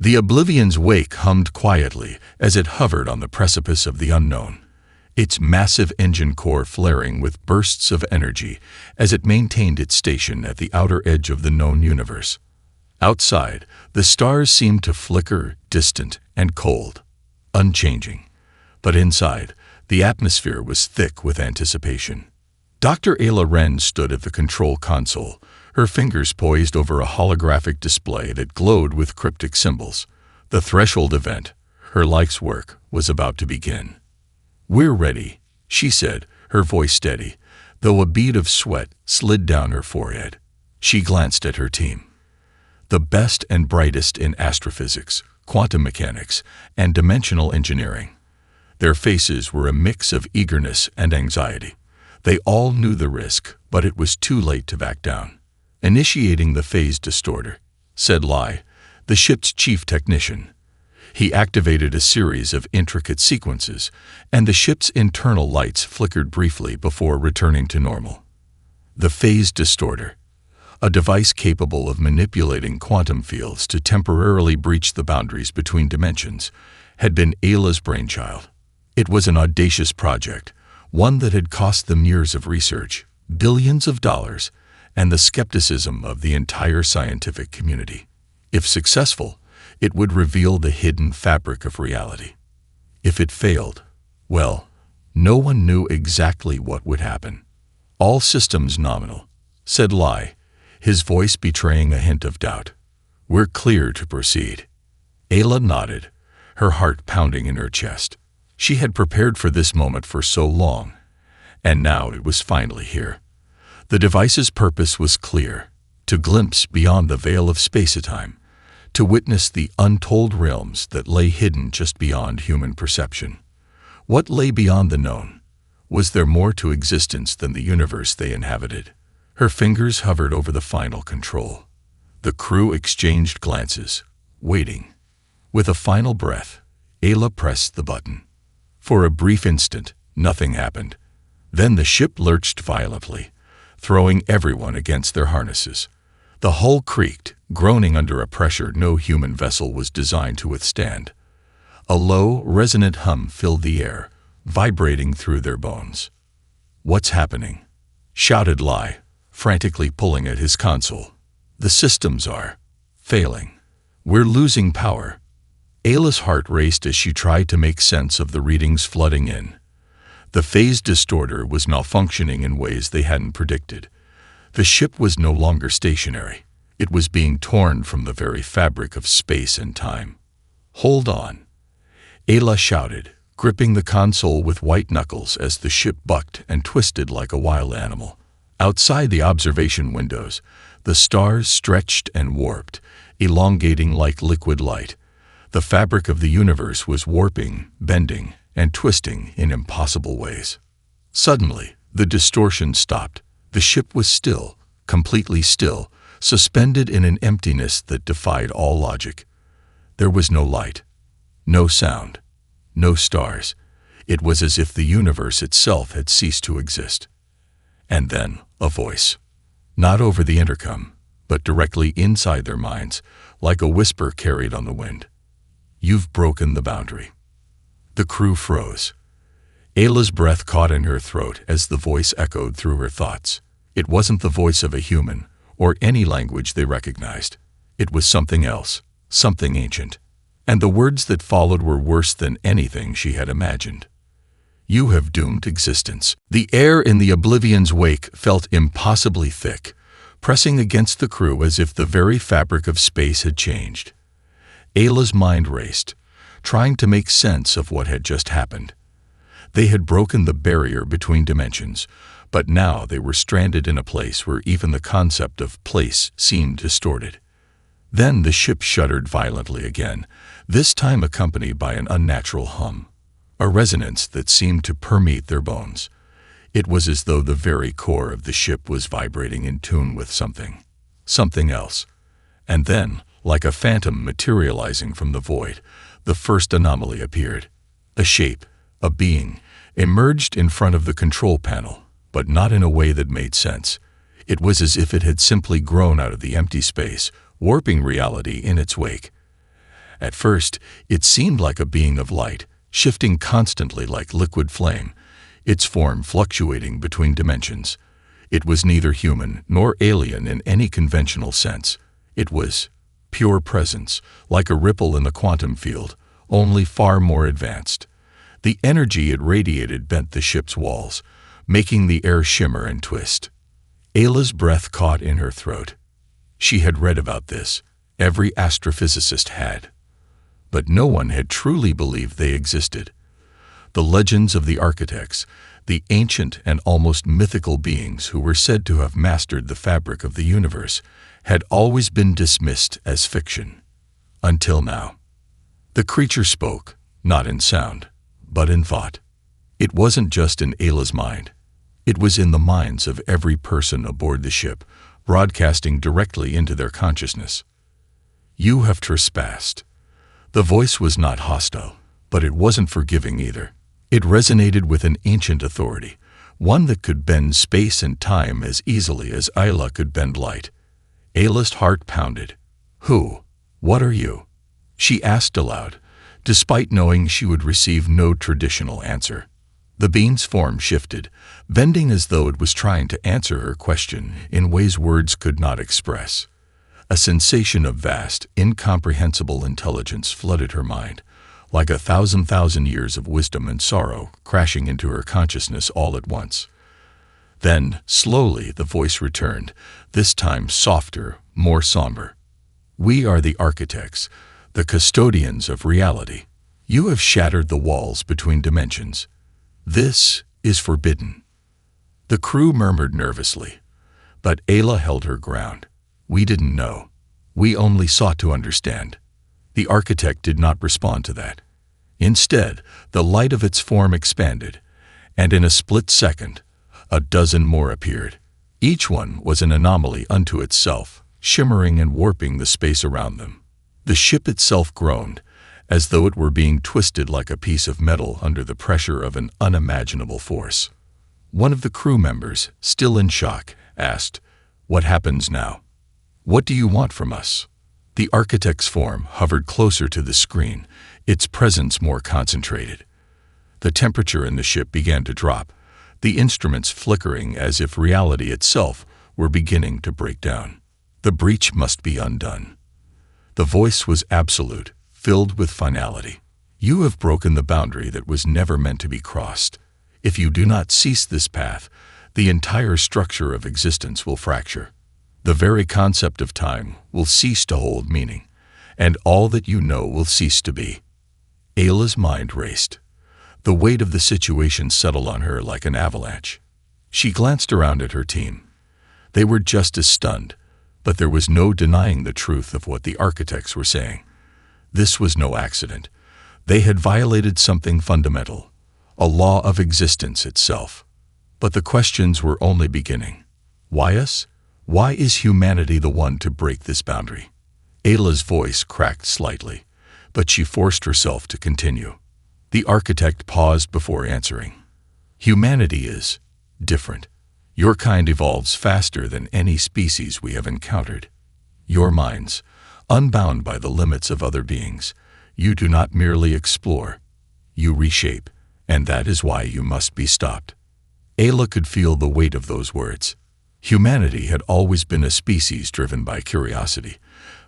The Oblivion's wake hummed quietly as it hovered on the precipice of the unknown, its massive engine core flaring with bursts of energy as it maintained its station at the outer edge of the known universe. Outside, the stars seemed to flicker, distant and cold, unchanging. But inside, the atmosphere was thick with anticipation. Dr. Ayla Wren stood at the control console, her fingers poised over a holographic display that glowed with cryptic symbols. The threshold event, her life's work, was about to begin. "We're ready," she said, her voice steady, though a bead of sweat slid down her forehead. She glanced at her team. The best and brightest in astrophysics, quantum mechanics, and dimensional engineering. Their faces were a mix of eagerness and anxiety. They all knew the risk, but it was too late to back down. "Initiating the phase distorter," said Lai, the ship's chief technician. He activated a series of intricate sequences, and the ship's internal lights flickered briefly before returning to normal. The phase distorter, a device capable of manipulating quantum fields to temporarily breach the boundaries between dimensions, had been Ayla's brainchild. It was an audacious project, one that had cost them years of research, billions of dollars, and the skepticism of the entire scientific community. If successful, it would reveal the hidden fabric of reality. If it failed, well, no one knew exactly what would happen. "All systems nominal," said Lai, his voice betraying a hint of doubt. "We're clear to proceed." Ayla nodded, her heart pounding in her chest. She had prepared for this moment for so long, and now it was finally here. The device's purpose was clear: to glimpse beyond the veil of space-time, to witness the untold realms that lay hidden just beyond human perception. What lay beyond the known? Was there more to existence than the universe they inhabited? Her fingers hovered over the final control. The crew exchanged glances, waiting. With a final breath, Ayla pressed the button. For a brief instant, nothing happened. Then the ship lurched violently, throwing everyone against their harnesses. The hull creaked, groaning under a pressure no human vessel was designed to withstand. A low, resonant hum filled the air, vibrating through their bones. "What's happening?" shouted Lai, frantically pulling at his console. "The systems are failing. We're losing power." Ayla's heart raced as she tried to make sense of the readings flooding in. The phase distorter was malfunctioning in ways they hadn't predicted. The ship was no longer stationary. It was being torn from the very fabric of space and time. "Hold on," Ayla shouted, gripping the console with white knuckles as the ship bucked and twisted like a wild animal. Outside the observation windows, the stars stretched and warped, elongating like liquid light. The fabric of the universe was warping, bending, and twisting in impossible ways. Suddenly, the distortion stopped. The ship was still, completely still, suspended in an emptiness that defied all logic. There was no light, no sound, no stars. It was as if the universe itself had ceased to exist. And then, a voice. Not over the intercom, but directly inside their minds, like a whisper carried on the wind. "You've broken the boundary." The crew froze. Ayla's breath caught in her throat as the voice echoed through her thoughts. It wasn't the voice of a human, or any language they recognized. It was something else, something ancient. And the words that followed were worse than anything she had imagined. "You have doomed existence." The air in the Oblivion's wake felt impossibly thick, pressing against the crew as if the very fabric of space had changed. Ayla's mind raced, trying to make sense of what had just happened. They had broken the barrier between dimensions, but now they were stranded in a place where even the concept of place seemed distorted. Then the ship shuddered violently again, this time accompanied by an unnatural hum, a resonance that seemed to permeate their bones. It was as though the very core of the ship was vibrating in tune with something else. And then, like a phantom materializing from the void, the first anomaly appeared. A shape, a being, emerged in front of the control panel, but not in a way that made sense. It was as if it had simply grown out of the empty space, warping reality in its wake. At first, it seemed like a being of light, shifting constantly like liquid flame, its form fluctuating between dimensions. It was neither human nor alien in any conventional sense. It was pure presence, like a ripple in the quantum field, only far more advanced. The energy it radiated bent the ship's walls, making the air shimmer and twist. Ayla's breath caught in her throat. She had read about this. Every astrophysicist had. But no one had truly believed they existed. The legends of the architects, the ancient and almost mythical beings who were said to have mastered the fabric of the universe, had always been dismissed as fiction. Until now. The creature spoke, not in sound, but in thought. It wasn't just in Ayla's mind. It was in the minds of every person aboard the ship, broadcasting directly into their consciousness. "You have trespassed." The voice was not hostile, but it wasn't forgiving either. It resonated with an ancient authority, one that could bend space and time as easily as Ayla could bend light. Ayla's heart pounded. "Who? What are you?" she asked aloud, despite knowing she would receive no traditional answer. The being's form shifted, bending as though it was trying to answer her question in ways words could not express. A sensation of vast, incomprehensible intelligence flooded her mind, like 1,000 years of wisdom and sorrow crashing into her consciousness all at once. Then, slowly, the voice returned, this time softer, more somber. "We are the architects, the custodians of reality. You have shattered the walls between dimensions. This is forbidden." The crew murmured nervously, but Ayla held her ground. "We didn't know. We only sought to understand." The architect did not respond to that. Instead, the light of its form expanded, and in a split second, a dozen more appeared. Each one was an anomaly unto itself, shimmering and warping the space around them. The ship itself groaned, as though it were being twisted like a piece of metal under the pressure of an unimaginable force. One of the crew members, still in shock, asked, "What happens now? What do you want from us?" The architect's form hovered closer to the screen, its presence more concentrated. The temperature in the ship began to drop, the instruments flickering as if reality itself were beginning to break down. The breach must be undone. The voice was absolute, filled with finality. "You have broken the boundary that was never meant to be crossed. If you do not cease this path, the entire structure of existence will fracture. The very concept of time will cease to hold meaning, and all that you know will cease to be." Ayla's mind raced. The weight of the situation settled on her like an avalanche. She glanced around at her team. They were just as stunned, but there was no denying the truth of what the architects were saying. This was no accident. They had violated something fundamental, a law of existence itself. But the questions were only beginning. Why us? Why is humanity the one to break this boundary? Ayla's voice cracked slightly, but she forced herself to continue. The architect paused before answering. "Humanity is different. Your kind evolves faster than any species we have encountered. Your minds, unbound by the limits of other beings, you do not merely explore, you reshape, and that is why you must be stopped." Ayla could feel the weight of those words. Humanity had always been a species driven by curiosity,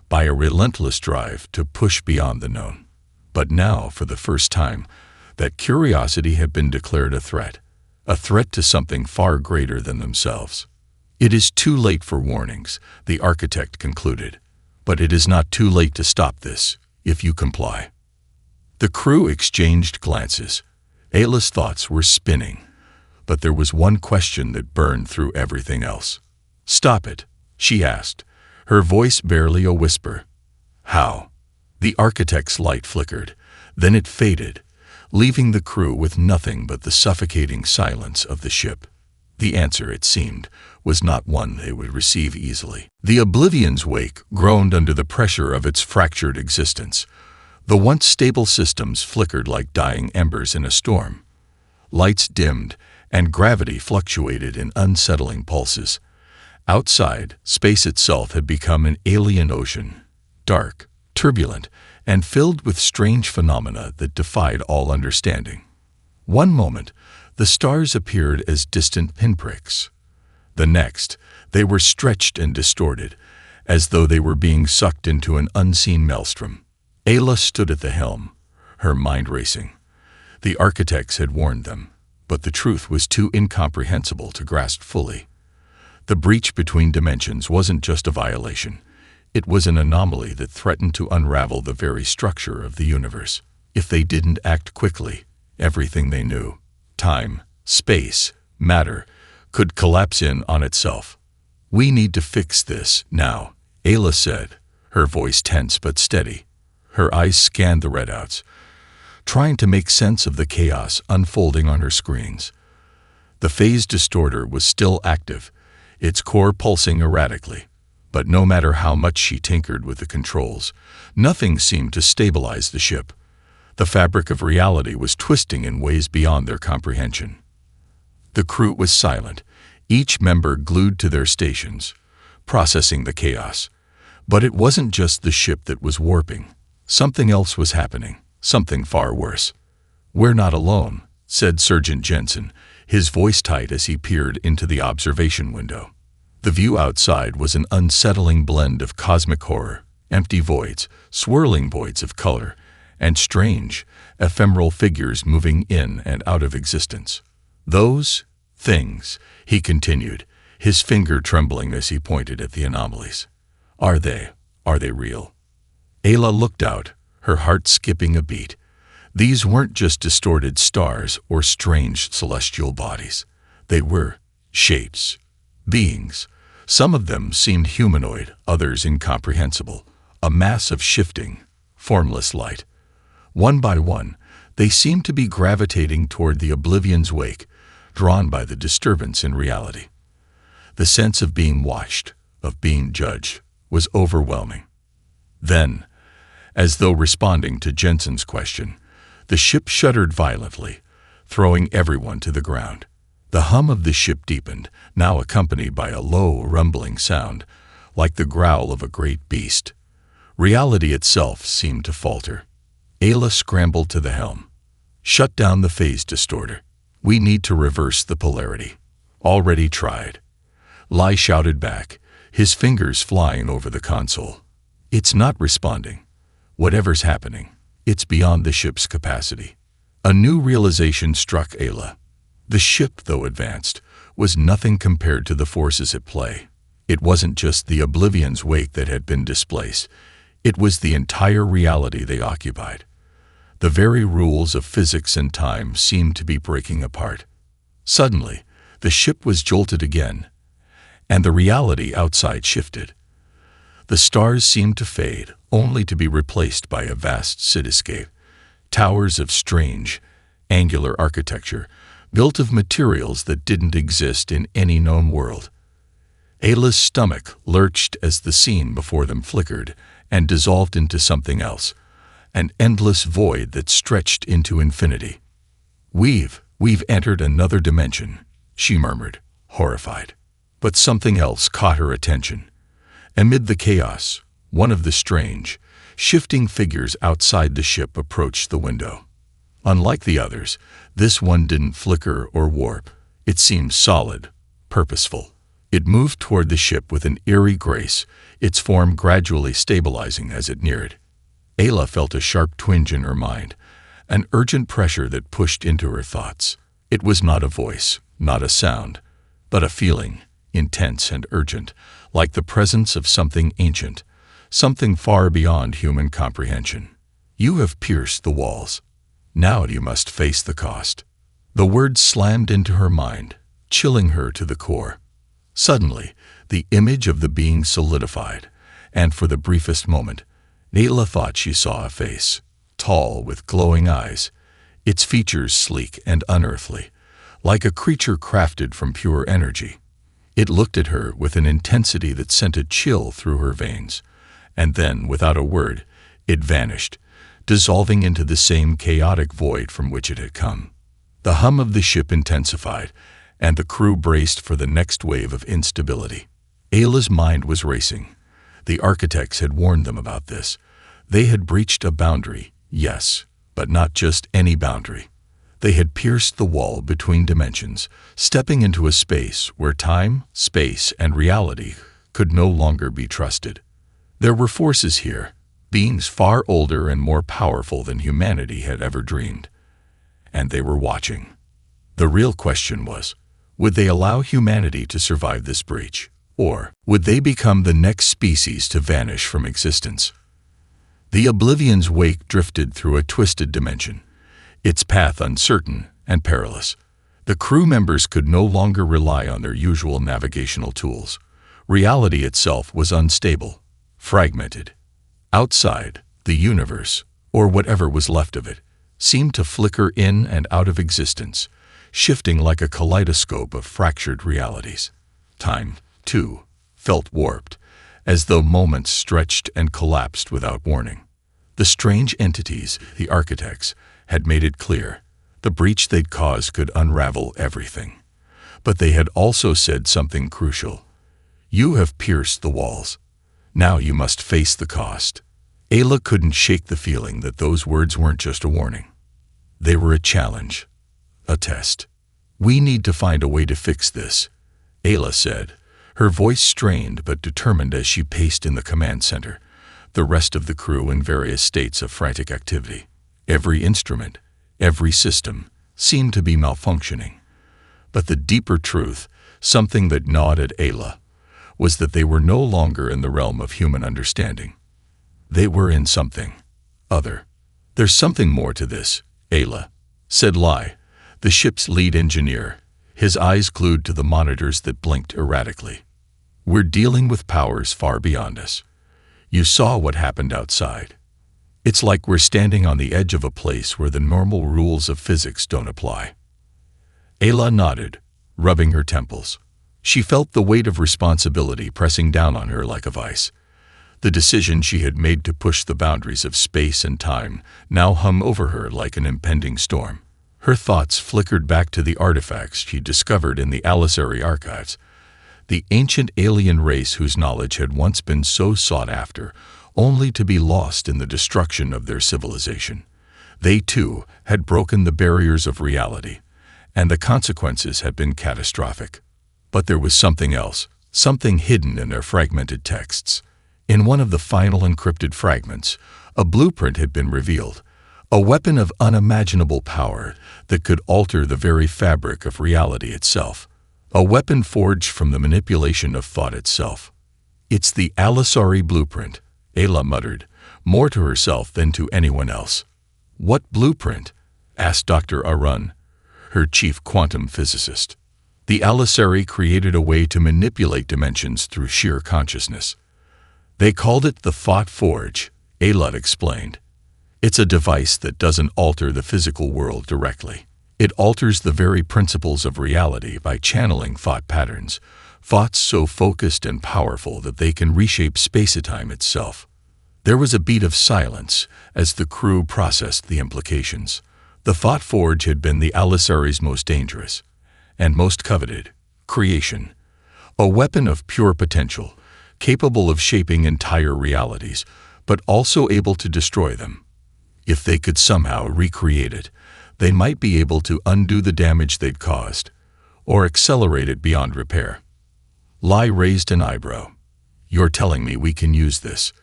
by a relentless drive to push beyond the known. But now, for the first time, that curiosity had been declared a threat to something far greater than themselves. "It is too late for warnings," the architect concluded, "but it is not too late to stop this, if you comply." The crew exchanged glances. Ayla's thoughts were spinning, but there was one question that burned through everything else. "Stop it," she asked, her voice barely a whisper. "How?" The architect's light flickered, then it faded, leaving the crew with nothing but the suffocating silence of the ship. The answer, it seemed, was not one they would receive easily. The Oblivion's wake groaned under the pressure of its fractured existence. The once stable systems flickered like dying embers in a storm. Lights dimmed, and gravity fluctuated in unsettling pulses. Outside, space itself had become an alien ocean, dark, turbulent, and filled with strange phenomena that defied all understanding. One moment, the stars appeared as distant pinpricks. The next, they were stretched and distorted, as though they were being sucked into an unseen maelstrom. Ayla stood at the helm, her mind racing. The architects had warned them, but the truth was too incomprehensible to grasp fully. The breach between dimensions wasn't just a violation. It was an anomaly that threatened to unravel the very structure of the universe. If they didn't act quickly, everything they knew, time, space, matter, could collapse in on itself. "We need to fix this now," Ayla said, her voice tense but steady. Her eyes scanned the readouts, trying to make sense of the chaos unfolding on her screens. The phase distorter was still active, its core pulsing erratically, but no matter how much she tinkered with the controls, nothing seemed to stabilize the ship. The fabric of reality was twisting in ways beyond their comprehension. The crew was silent, each member glued to their stations, processing the chaos. But it wasn't just the ship that was warping. Something else was happening, something far worse. "We're not alone," said Sergeant Jensen, his voice tight as he peered into the observation window. The view outside was an unsettling blend of cosmic horror, empty voids, swirling voids of color, and strange, ephemeral figures moving in and out of existence. "Those things," he continued, his finger trembling as he pointed at the anomalies. Are they real?" Ayla looked out, her heart skipping a beat. These weren't just distorted stars or strange celestial bodies. They were shapes, beings. Some of them seemed humanoid, others incomprehensible, a mass of shifting, formless light. One by one, they seemed to be gravitating toward the oblivion's wake, drawn by the disturbance in reality. The sense of being watched, of being judged, was overwhelming. Then, as though responding to Jensen's question, the ship shuddered violently, throwing everyone to the ground. The hum of the ship deepened, now accompanied by a low, rumbling sound, like the growl of a great beast. Reality itself seemed to falter. Ayla scrambled to the helm. "Shut down the phase distorter. We need to reverse the polarity." "Already tried," Lai shouted back, his fingers flying over the console. "It's not responding. Whatever's happening, it's beyond the ship's capacity." A new realization struck Ayla. The ship, though advanced, was nothing compared to the forces at play. It wasn't just the oblivion's wake that had been displaced. It was the entire reality they occupied. The very rules of physics and time seemed to be breaking apart. Suddenly, the ship was jolted again, and the reality outside shifted. The stars seemed to fade, only to be replaced by a vast cityscape. Towers of strange, angular architecture, built of materials that didn't exist in any known world. Ayla's stomach lurched as the scene before them flickered and dissolved into something else, an endless void that stretched into infinity. We've entered another dimension," she murmured, horrified. But something else caught her attention. Amid the chaos, one of the strange, shifting figures outside the ship approached the window. Unlike the others, this one didn't flicker or warp. It seemed solid, purposeful. It moved toward the ship with an eerie grace, its form gradually stabilizing as it neared. Ayla felt a sharp twinge in her mind, an urgent pressure that pushed into her thoughts. It was not a voice, not a sound, but a feeling, intense and urgent, like the presence of something ancient, something far beyond human comprehension. "You have pierced the walls. Now you must face the cost." The words slammed into her mind, chilling her to the core. Suddenly, the image of the being solidified, and for the briefest moment, Ayla thought she saw a face, tall with glowing eyes, its features sleek and unearthly, like a creature crafted from pure energy. It looked at her with an intensity that sent a chill through her veins, and then, without a word, it vanished, dissolving into the same chaotic void from which it had come. The hum of the ship intensified, and the crew braced for the next wave of instability. Ayla's mind was racing. The architects had warned them about this. They had breached a boundary, yes, but not just any boundary. They had pierced the wall between dimensions, stepping into a space where time, space, and reality could no longer be trusted. There were forces here, beings far older and more powerful than humanity had ever dreamed. And they were watching. The real question was, would they allow humanity to survive this breach? Or would they become the next species to vanish from existence? The Oblivion's wake drifted through a twisted dimension, its path uncertain and perilous. The crew members could no longer rely on their usual navigational tools. Reality itself was unstable, fragmented. Outside, the universe, or whatever was left of it, seemed to flicker in and out of existence, shifting like a kaleidoscope of fractured realities. Time, too, felt warped, as though moments stretched and collapsed without warning. The strange entities, the architects, had made it clear the breach they'd caused could unravel everything. But they had also said something crucial. You have pierced the walls. Now you must face the cost. Ayla couldn't shake the feeling that those words weren't just a warning. They were a challenge, a test. We need to find a way to fix this, Ayla said, her voice strained but determined as she paced in the command center, the rest of the crew in various states of frantic activity. Every instrument, every system, seemed to be malfunctioning. But the deeper truth, something that gnawed at Ayla, was that they were no longer in the realm of human understanding. They were in something other. There's something more to this, Ayla, said Lai, the ship's lead engineer, his eyes glued to the monitors that blinked erratically. We're dealing with powers far beyond us. You saw what happened outside. It's like we're standing on the edge of a place where the normal rules of physics don't apply. Ayla nodded, rubbing her temples. She felt the weight of responsibility pressing down on her like a vice. The decision she had made to push the boundaries of space and time now hung over her like an impending storm. Her thoughts flickered back to the artifacts she discovered in the Alisari archives, the ancient alien race whose knowledge had once been so sought after, only to be lost in the destruction of their civilization. They, too, had broken the barriers of reality, and the consequences had been catastrophic. But there was something else, something hidden in their fragmented texts. In one of the final encrypted fragments, a blueprint had been revealed, a weapon of unimaginable power that could alter the very fabric of reality itself, a weapon forged from the manipulation of thought itself. It's the Alisari blueprint, Ayla muttered, more to herself than to anyone else. What blueprint? Asked Dr. Arun, her chief quantum physicist. The Alisari created a way to manipulate dimensions through sheer consciousness. They called it the Thought Forge, Ayla explained. It's a device that doesn't alter the physical world directly. It alters the very principles of reality by channeling thought patterns, thoughts so focused and powerful that they can reshape space-time itself. There was a beat of silence as the crew processed the implications. The Thought Forge had been the Alisari's most dangerous and most coveted creation, a weapon of pure potential, capable of shaping entire realities, but also able to destroy them. If they could somehow recreate it, they might be able to undo the damage they'd caused, or accelerate it beyond repair. Lai raised an eyebrow. You're telling me we can use this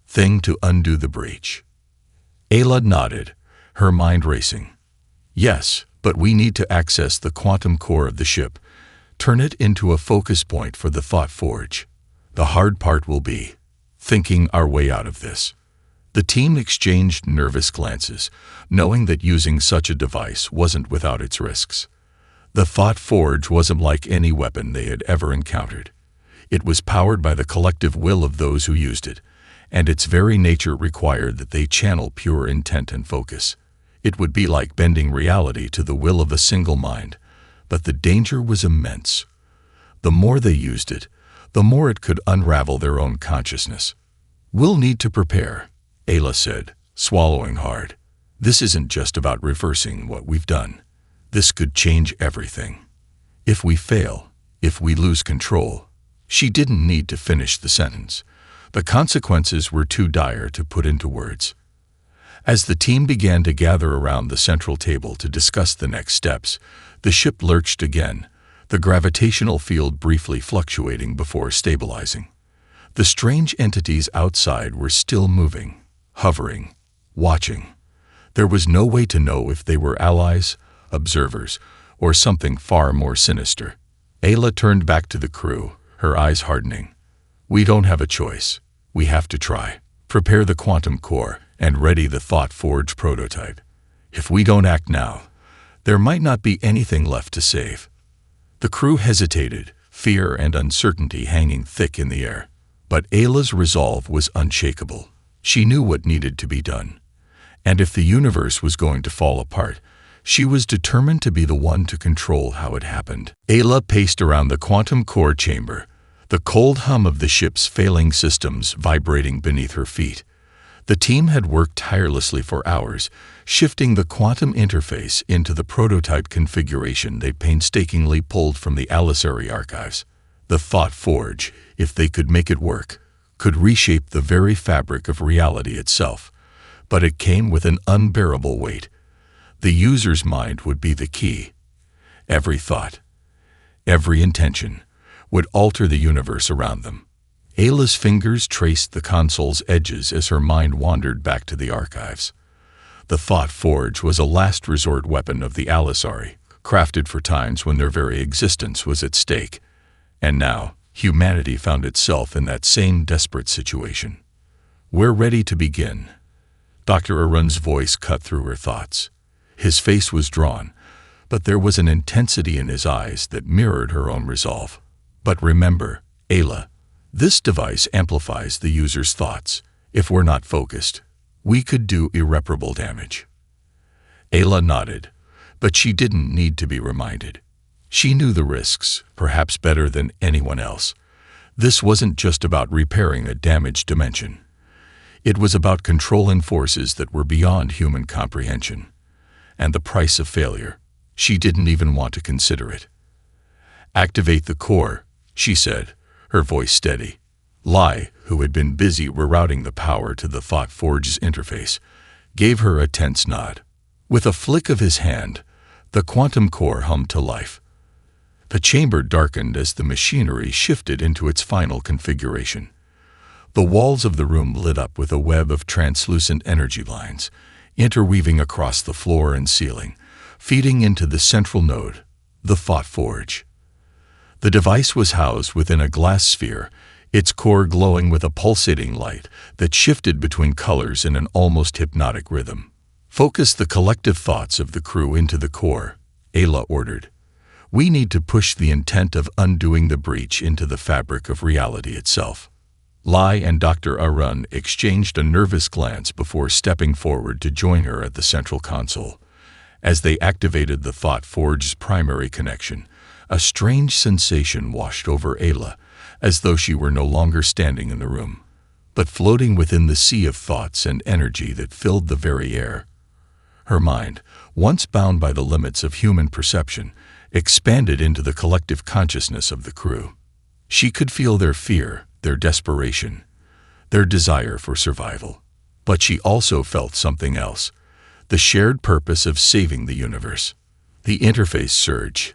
thing to undo the breach? Ayla nodded, her mind racing. Yes, but we need to access the quantum core of the ship, turn it into a focus point for the Thought Forge. The hard part will be thinking our way out of this. The team exchanged nervous glances, knowing that using such a device wasn't without its risks. The Thought Forge wasn't like any weapon they had ever encountered. It was powered by the collective will of those who used it, and its very nature required that they channel pure intent and focus. It would be like bending reality to the will of a single mind, but the danger was immense. The more they used it, the more it could unravel their own consciousness. We'll need to prepare, Ayla said, swallowing hard. This isn't just about reversing what we've done. This could change everything. If we fail, if we lose control. She didn't need to finish the sentence. The consequences were too dire to put into words. As the team began to gather around the central table to discuss the next steps, the ship lurched again, the gravitational field briefly fluctuating before stabilizing. The strange entities outside were still moving, hovering, watching. There was no way to know if they were allies, observers, or something far more sinister. Ayla turned back to the crew, her eyes hardening. "We don't have a choice. We have to try. Prepare the quantum core and ready the Thought Forge prototype. If we don't act now, there might not be anything left to save." The crew hesitated, fear and uncertainty hanging thick in the air. But Ayla's resolve was unshakable. She knew what needed to be done. And if the universe was going to fall apart, she was determined to be the one to control how it happened. Ayla paced around the quantum core chamber, the cold hum of the ship's failing systems vibrating beneath her feet. The team had worked tirelessly for hours, shifting the quantum interface into the prototype configuration they painstakingly pulled from the Alisari archives. The Thought Forge, if they could make it work, could reshape the very fabric of reality itself. But it came with an unbearable weight. The user's mind would be the key. Every thought, every intention, would alter the universe around them. Ayla's fingers traced the console's edges as her mind wandered back to the archives. The Thought Forge was a last resort weapon of the Alisari, crafted for times when their very existence was at stake. And now, humanity found itself in that same desperate situation. "We're ready to begin." Dr. Arun's voice cut through her thoughts. His face was drawn, but there was an intensity in his eyes that mirrored her own resolve. "But remember, Ayla, this device amplifies the user's thoughts. If we're not focused, we could do irreparable damage." Ayla nodded, but she didn't need to be reminded. She knew the risks, perhaps better than anyone else. This wasn't just about repairing a damaged dimension. It was about controlling forces that were beyond human comprehension. And the price of failure, she didn't even want to consider it. "Activate the core," she said, her voice steady. Lai, who had been busy rerouting the power to the Thought Forge's interface, gave her a tense nod. With a flick of his hand, the quantum core hummed to life. The chamber darkened as the machinery shifted into its final configuration. The walls of the room lit up with a web of translucent energy lines, interweaving across the floor and ceiling, feeding into the central node, the Thought Forge. The device was housed within a glass sphere, its core glowing with a pulsating light that shifted between colors in an almost hypnotic rhythm. "Focus the collective thoughts of the crew into the core," Ayla ordered. "We need to push the intent of undoing the breach into the fabric of reality itself." Lai and Dr. Arun exchanged a nervous glance before stepping forward to join her at the central console. As they activated the Thought Forge's primary connection, a strange sensation washed over Ayla, as though she were no longer standing in the room, but floating within the sea of thoughts and energy that filled the very air. Her mind, once bound by the limits of human perception, expanded into the collective consciousness of the crew. She could feel their fear, their desperation, their desire for survival. But she also felt something else, the shared purpose of saving the universe. The interface surged.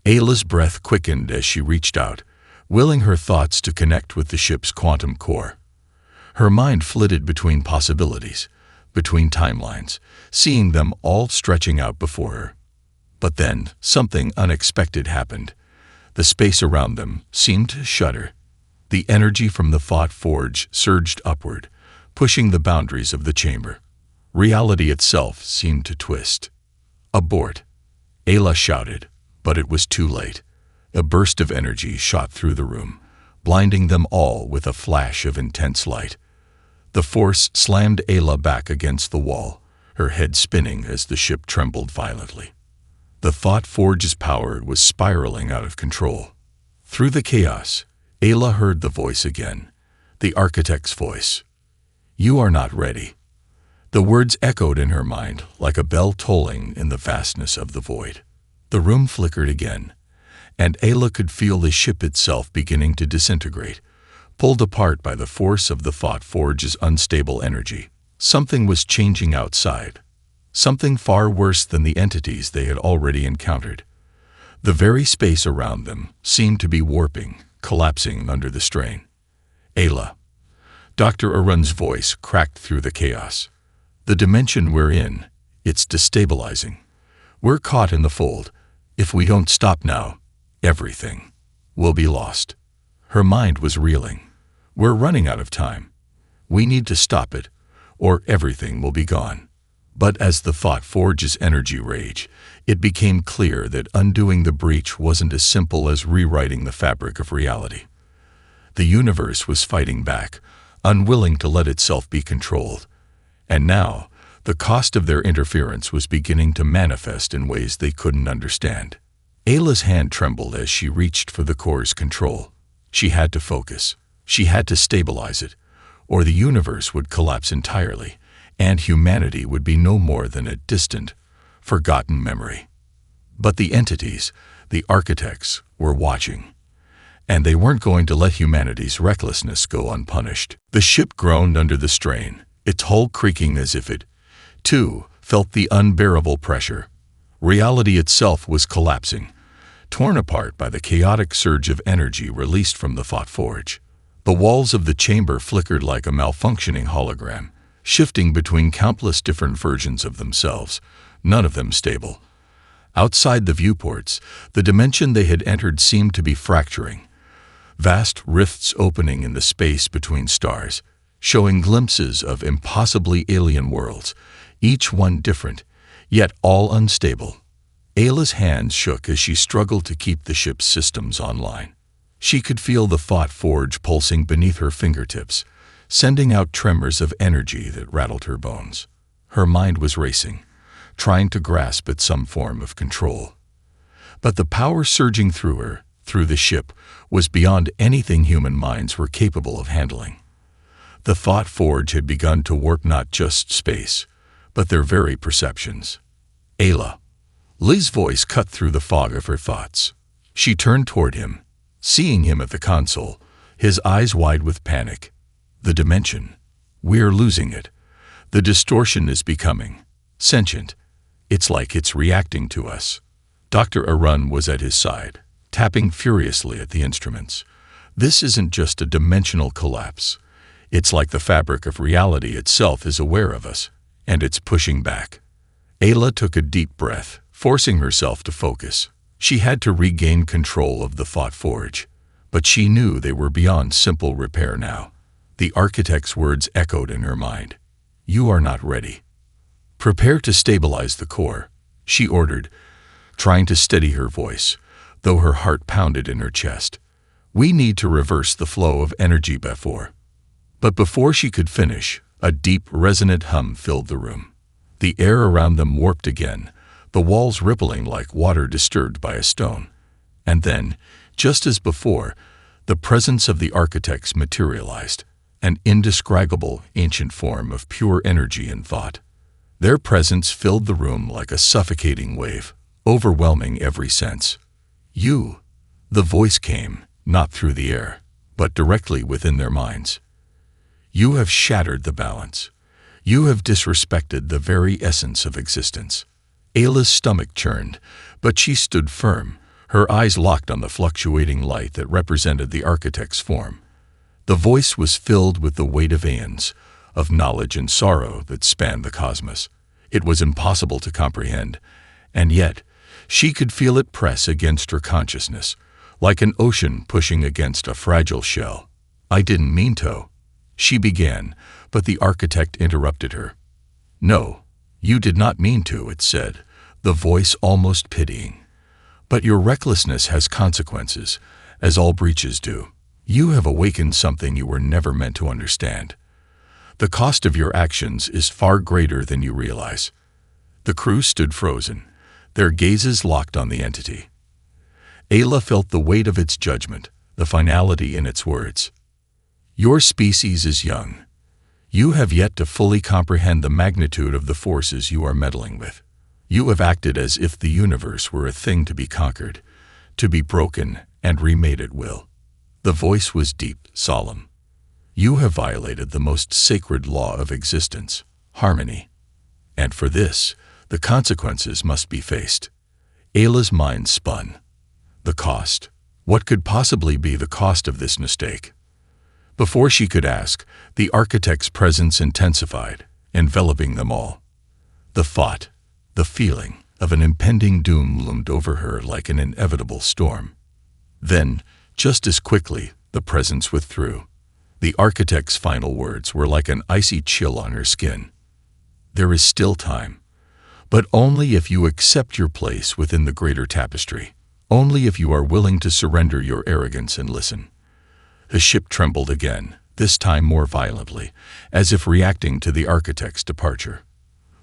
Ayla's breath quickened as she reached out, willing her thoughts to connect with the ship's quantum core. Her mind flitted between possibilities, between timelines, seeing them all stretching out before her. But then, something unexpected happened. The space around them seemed to shudder. The energy from the Thought Forge surged upward, pushing the boundaries of the chamber. Reality itself seemed to twist. "Abort!" Ayla shouted, but it was too late. A burst of energy shot through the room, blinding them all with a flash of intense light. The force slammed Ayla back against the wall, her head spinning as the ship trembled violently. The Thought Forge's power was spiraling out of control. Through the chaos, Ayla heard the voice again, the architect's voice. "You are not ready." The words echoed in her mind like a bell tolling in the vastness of the void. The room flickered again, and Ayla could feel the ship itself beginning to disintegrate, pulled apart by the force of the thought forge's unstable energy. Something was changing outside. Something far worse than the entities they had already encountered. The very space around them seemed to be warping, collapsing under the strain. Ayla. Dr. Arun's voice cracked through the chaos. The dimension we're in, it's destabilizing. We're caught in the fold. If we don't stop now, everything will be lost. Her mind was reeling. We're running out of time. We need to stop it, or everything will be gone. But as the thought forge's energy raged, it became clear that undoing the breach wasn't as simple as rewriting the fabric of reality. The universe was fighting back, unwilling to let itself be controlled. And now, the cost of their interference was beginning to manifest in ways they couldn't understand. Ayla's hand trembled as she reached for the core's control. She had to focus. She had to stabilize it, or the universe would collapse entirely, and humanity would be no more than a distant, forgotten memory. But the entities, the architects, were watching. And they weren't going to let humanity's recklessness go unpunished. The ship groaned under the strain, its hull creaking as if it, too, felt the unbearable pressure. Reality itself was collapsing, torn apart by the chaotic surge of energy released from the thought forge. The walls of the chamber flickered like a malfunctioning hologram, shifting between countless different versions of themselves, none of them stable. Outside the viewports, the dimension they had entered seemed to be fracturing, vast rifts opening in the space between stars, showing glimpses of impossibly alien worlds, each one different, yet all unstable. Ayla's hands shook as she struggled to keep the ship's systems online. She could feel the thought forge pulsing beneath her fingertips, sending out tremors of energy that rattled her bones. Her mind was racing, trying to grasp at some form of control. But the power surging through her, through the ship, was beyond anything human minds were capable of handling. The thought forge had begun to warp not just space, but their very perceptions. Ayla. Liz's voice cut through the fog of her thoughts. She turned toward him, seeing him at the console, his eyes wide with panic. The dimension. We're losing it. The distortion is becoming sentient. It's like it's reacting to us. Dr. Arun was at his side, tapping furiously at the instruments. This isn't just a dimensional collapse. It's like the fabric of reality itself is aware of us, and it's pushing back. Ayla took a deep breath, forcing herself to focus. She had to regain control of the thought forge, but she knew they were beyond simple repair now. The architect's words echoed in her mind. You are not ready. Prepare to stabilize the core, she ordered, trying to steady her voice, though her heart pounded in her chest. We need to reverse the flow of energy before. But before she could finish, a deep, resonant hum filled the room. The air around them warped again, the walls rippling like water disturbed by a stone. And then, just as before, the presence of the architects materialized, an indescribable, ancient form of pure energy and thought. Their presence filled the room like a suffocating wave, overwhelming every sense. You, the voice came, not through the air, but directly within their minds. You have shattered the balance. You have disrespected the very essence of existence. Ayla's stomach churned, but she stood firm, her eyes locked on the fluctuating light that represented the architect's form. The voice was filled with the weight of aeons, of knowledge and sorrow that spanned the cosmos. It was impossible to comprehend, and yet she could feel it press against her consciousness, like an ocean pushing against a fragile shell. I didn't mean to, she began, but the architect interrupted her. No, you did not mean to, it said, the voice almost pitying. But your recklessness has consequences, as all breaches do. You have awakened something you were never meant to understand. The cost of your actions is far greater than you realize. The crew stood frozen, their gazes locked on the entity. Ayla felt the weight of its judgment, the finality in its words. Your species is young. You have yet to fully comprehend the magnitude of the forces you are meddling with. You have acted as if the universe were a thing to be conquered, to be broken and remade at will. The voice was deep, solemn. You have violated the most sacred law of existence, harmony. And for this, the consequences must be faced. Ayla's mind spun. The cost. What could possibly be the cost of this mistake? Before she could ask, the architect's presence intensified, enveloping them all. The thought, the feeling of an impending doom loomed over her like an inevitable storm. Then, just as quickly, the presence withdrew. The architect's final words were like an icy chill on her skin. There is still time, but only if you accept your place within the greater tapestry, only if you are willing to surrender your arrogance and listen. The ship trembled again, this time more violently, as if reacting to the architect's departure.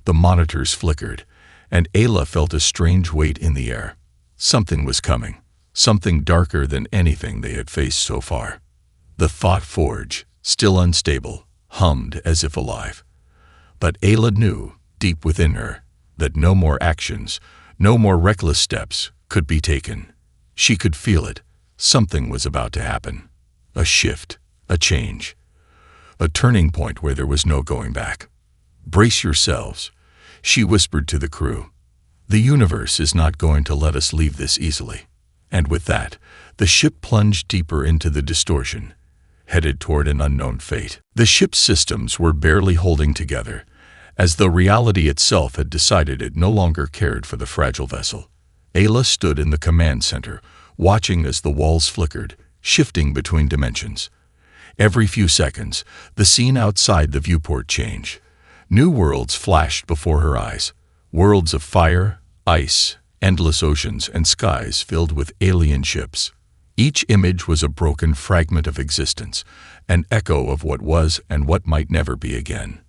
The monitors flickered, and Ayla felt a strange weight in the air. Something was coming, something darker than anything they had faced so far. The thought forge, still unstable, hummed as if alive. But Ayla knew, deep within her, that no more actions, no more reckless steps could be taken. She could feel it. Something was about to happen. A shift, a change, a turning point where there was no going back. "Brace yourselves," she whispered to the crew. "The universe is not going to let us leave this easily." And with that, the ship plunged deeper into the distortion, headed toward an unknown fate. The ship's systems were barely holding together, as though reality itself had decided it no longer cared for the fragile vessel. Ayla stood in the command center, watching as the walls flickered, shifting between dimensions. Every few seconds, the scene outside the viewport changed. New worlds flashed before her eyes, worlds of fire, ice, endless oceans, and skies filled with alien ships. Each image was a broken fragment of existence, an echo of what was and what might never be again.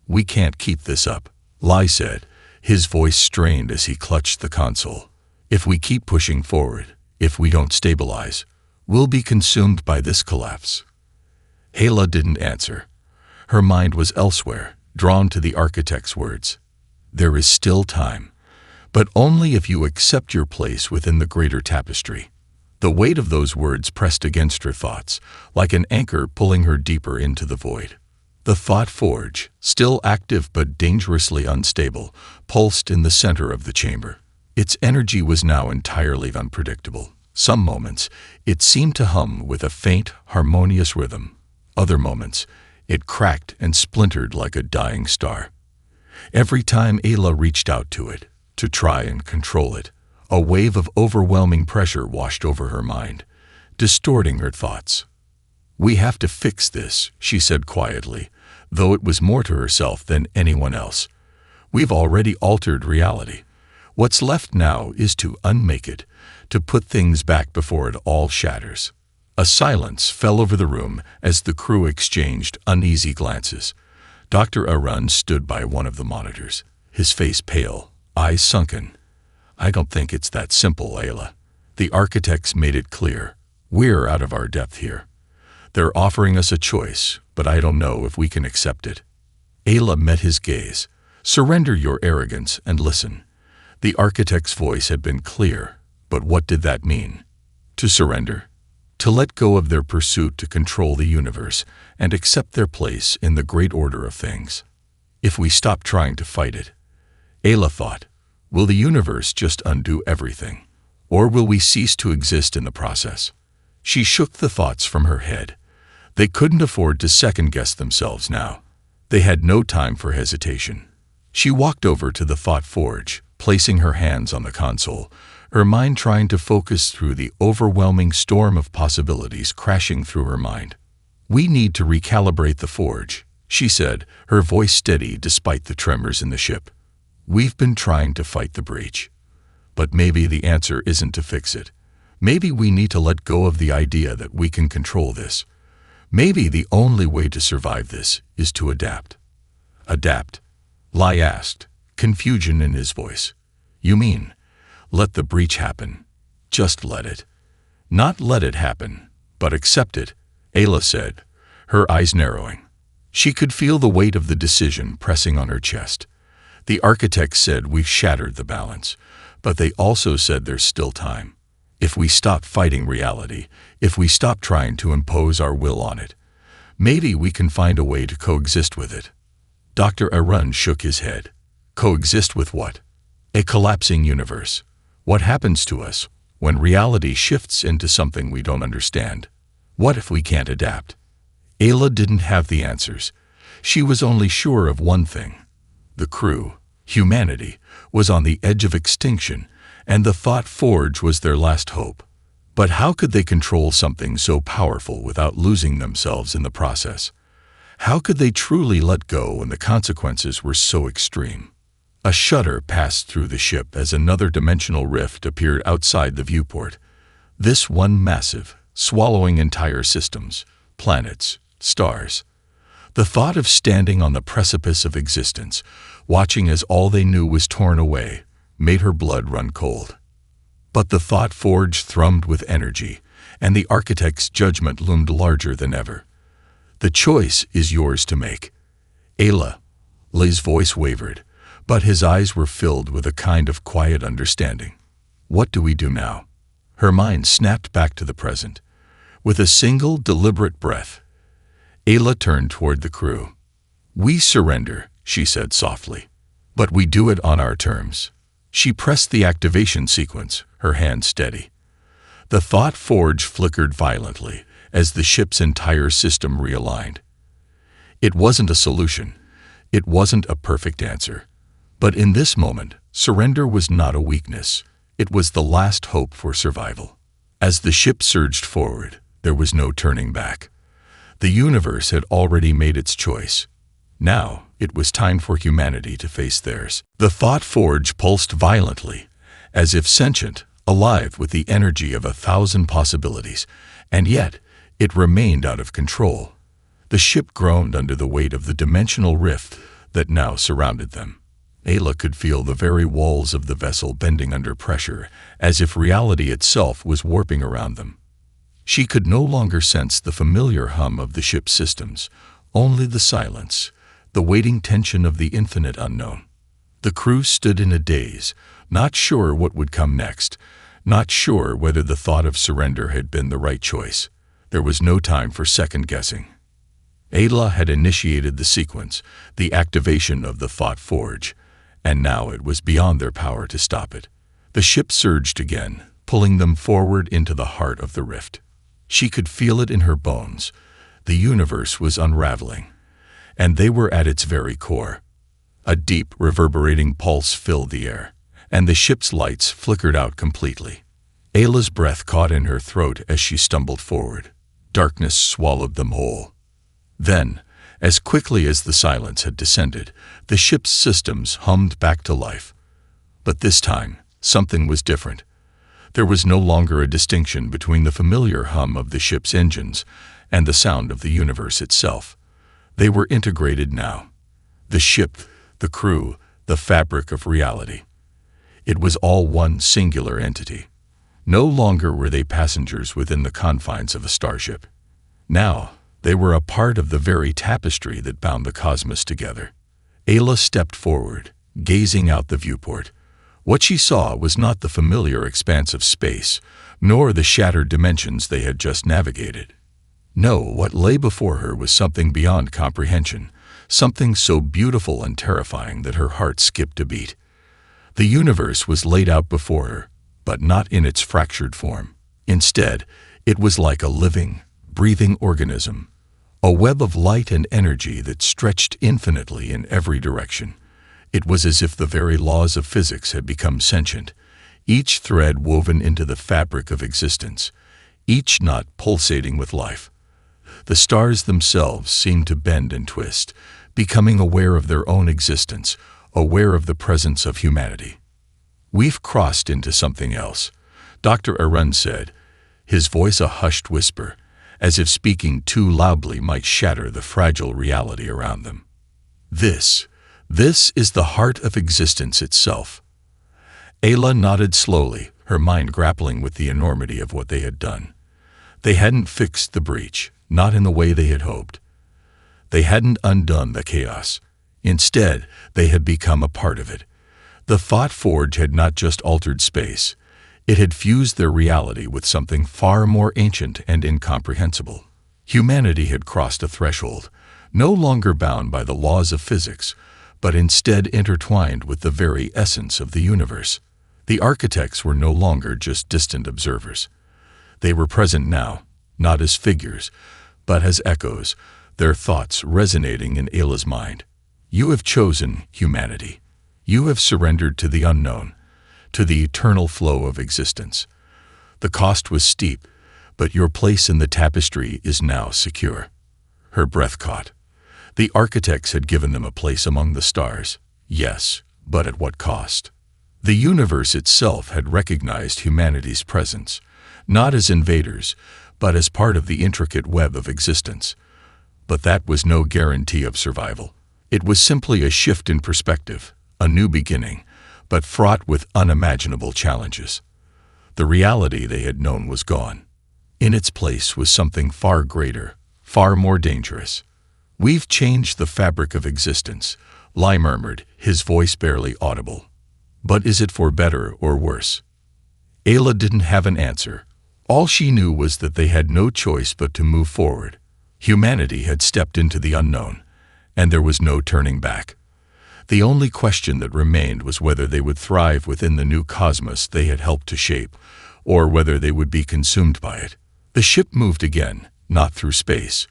"We can't keep this up," Lai said, his voice strained as he clutched the console. "If we keep pushing forward, if we don't stabilize, we'll be consumed by this collapse." Ayla didn't answer. Her mind was elsewhere, drawn to the architect's words. "There is still time, but only if you accept your place within the greater tapestry." The weight of those words pressed against her thoughts, like an anchor pulling her deeper into the void. The thought forge, still active but dangerously unstable, pulsed in the center of the chamber. Its energy was now entirely unpredictable. Some moments, it seemed to hum with a faint, harmonious rhythm. Other moments, it cracked and splintered like a dying star. Every time Ayla reached out to it, to try and control it, a wave of overwhelming pressure washed over her mind, distorting her thoughts. "We have to fix this," she said quietly, though it was more to herself than anyone else. "We've already altered reality. What's left now is to unmake it, to put things back before it all shatters." A silence fell over the room as the crew exchanged uneasy glances. Dr. Arun stood by one of the monitors, his face pale, eyes sunken. "I don't think it's that simple, Ayla. The architects made it clear. We're out of our depth here. They're offering us a choice, but I don't know if we can accept it." Ayla met his gaze. "Surrender your arrogance and listen." The architect's voice had been clear, but what did that mean? To surrender? To let go of their pursuit to control the universe and accept their place in the great order of things. If we stop trying to fight it, Ayla thought, will the universe just undo everything? Or will we cease to exist in the process? She shook the thoughts from her head. They couldn't afford to second-guess themselves now. They had no time for hesitation. She walked over to the thought forge, placing her hands on the console, her mind trying to focus through the overwhelming storm of possibilities crashing through her mind. "We need to recalibrate the forge," she said, her voice steady despite the tremors in the ship. "We've been trying to fight the breach. But maybe the answer isn't to fix it. Maybe we need to let go of the idea that we can control this. Maybe the only way to survive this is to adapt." "Adapt?" Lai asked, confusion in his voice. "You mean, let the breach happen? Just let it?" "Not let it happen, but accept it," Ayla said, her eyes narrowing. She could feel the weight of the decision pressing on her chest. The architects said we've shattered the balance, but they also said there's still time. If we stop fighting reality, if we stop trying to impose our will on it, Maybe we can find a way to coexist with it. Dr. Arun shook his head. Coexist with what? A collapsing universe. What happens to us when reality shifts into something we don't understand? What if we can't adapt? Ayla didn't have the answers. She was only sure of one thing. The crew, humanity, was on the edge of extinction, and the Thought Forge was their last hope. But how could they control something so powerful without losing themselves in the process? How could they truly let go when the consequences were so extreme? A shudder passed through the ship as another dimensional rift appeared outside the viewport. This one massive, swallowing entire systems, planets, stars. The thought of standing on the precipice of existence, watching as all they knew was torn away, made her blood run cold. But the Thought Forge thrummed with energy, and the architect's judgment loomed larger than ever. The choice is yours to make. Ayla. Lay's voice wavered, but his eyes were filled with a kind of quiet understanding. What do we do now? Her mind snapped back to the present. With a single, deliberate breath, Ayla turned toward the crew. We surrender, she said softly, but we do it on our terms. She pressed the activation sequence, her hand steady. The Thought Forge flickered violently as the ship's entire system realigned. It wasn't a solution. It wasn't a perfect answer. But in this moment, surrender was not a weakness. It was the last hope for survival. As the ship surged forward, there was no turning back. The universe had already made its choice. Now, it was time for humanity to face theirs. The Thought Forge pulsed violently, as if sentient, alive with the energy of 1,000 possibilities, and yet it remained out of control. The ship groaned under the weight of the dimensional rift that now surrounded them. Ayla could feel the very walls of the vessel bending under pressure, as if reality itself was warping around them. She could no longer sense the familiar hum of the ship's systems, only the silence, the waiting tension of the infinite unknown. The crew stood in a daze, not sure what would come next, not sure whether the thought of surrender had been the right choice. There was no time for second-guessing. Ayla had initiated the sequence, the activation of the Thought Forge, and now it was beyond their power to stop it. The ship surged again, pulling them forward into the heart of the rift. She could feel it in her bones. The universe was unraveling, and they were at its very core. A deep, reverberating pulse filled the air, and the ship's lights flickered out completely. Ayla's breath caught in her throat as she stumbled forward. Darkness swallowed them whole. Then, as quickly as the silence had descended, the ship's systems hummed back to life. But this time, something was different. There was no longer a distinction between the familiar hum of the ship's engines and the sound of the universe itself. They were integrated now. The ship, the crew, the fabric of reality. It was all one singular entity. No longer were they passengers within the confines of a starship. Now, they were a part of the very tapestry that bound the cosmos together. Ayla stepped forward, gazing out the viewport. What she saw was not the familiar expanse of space, nor the shattered dimensions they had just navigated. No, what lay before her was something beyond comprehension, something so beautiful and terrifying that her heart skipped a beat. The universe was laid out before her, but not in its fractured form. Instead, it was like a living, breathing organism, a web of light and energy that stretched infinitely in every direction. It was as if the very laws of physics had become sentient, each thread woven into the fabric of existence, each knot pulsating with life. The stars themselves seemed to bend and twist, becoming aware of their own existence, aware of the presence of humanity. We've crossed into something else, Dr. Arun said, his voice a hushed whisper, as if speaking too loudly might shatter the fragile reality around them. This is the heart of existence itself. Ayla nodded slowly, her mind grappling with the enormity of what they had done. They hadn't fixed the breach, not in the way they had hoped. They hadn't undone the chaos. Instead, they had become a part of it. The Thought Forge had not just altered space. It had fused their reality with something far more ancient and incomprehensible. Humanity had crossed a threshold, no longer bound by the laws of physics, but instead intertwined with the very essence of the universe. The architects were no longer just distant observers. They were present now, not as figures, but as echoes, their thoughts resonating in Ayla's mind. You have chosen humanity. You have surrendered to the unknown, to the eternal flow of existence. The cost was steep, but your place in the tapestry is now secure. Her breath caught. The architects had given them a place among the stars, yes, but at what cost? The universe itself had recognized humanity's presence, not as invaders, but as part of the intricate web of existence. But that was no guarantee of survival. It was simply a shift in perspective, a new beginning, but fraught with unimaginable challenges. The reality they had known was gone. In its place was something far greater, far more dangerous. "We've changed the fabric of existence," Lai murmured, his voice barely audible. "But is it for better or worse?" Ayla didn't have an answer. All she knew was that they had no choice but to move forward. Humanity had stepped into the unknown, and there was no turning back. The only question that remained was whether they would thrive within the new cosmos they had helped to shape, or whether they would be consumed by it. The ship moved again, not through space,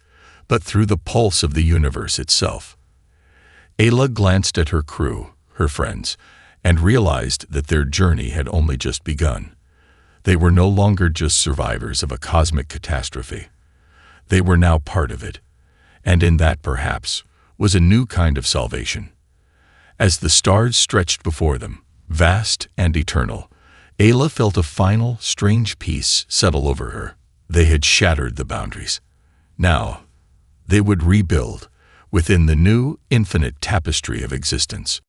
but through the pulse of the universe itself. Ayla glanced at her crew, her friends, and realized that their journey had only just begun. They were no longer just survivors of a cosmic catastrophe. They were now part of it, and in that, perhaps, was a new kind of salvation. As the stars stretched before them, vast and eternal, Ayla felt a final, strange peace settle over her. They had shattered the boundaries. Now, they would rebuild within the new, infinite tapestry of existence.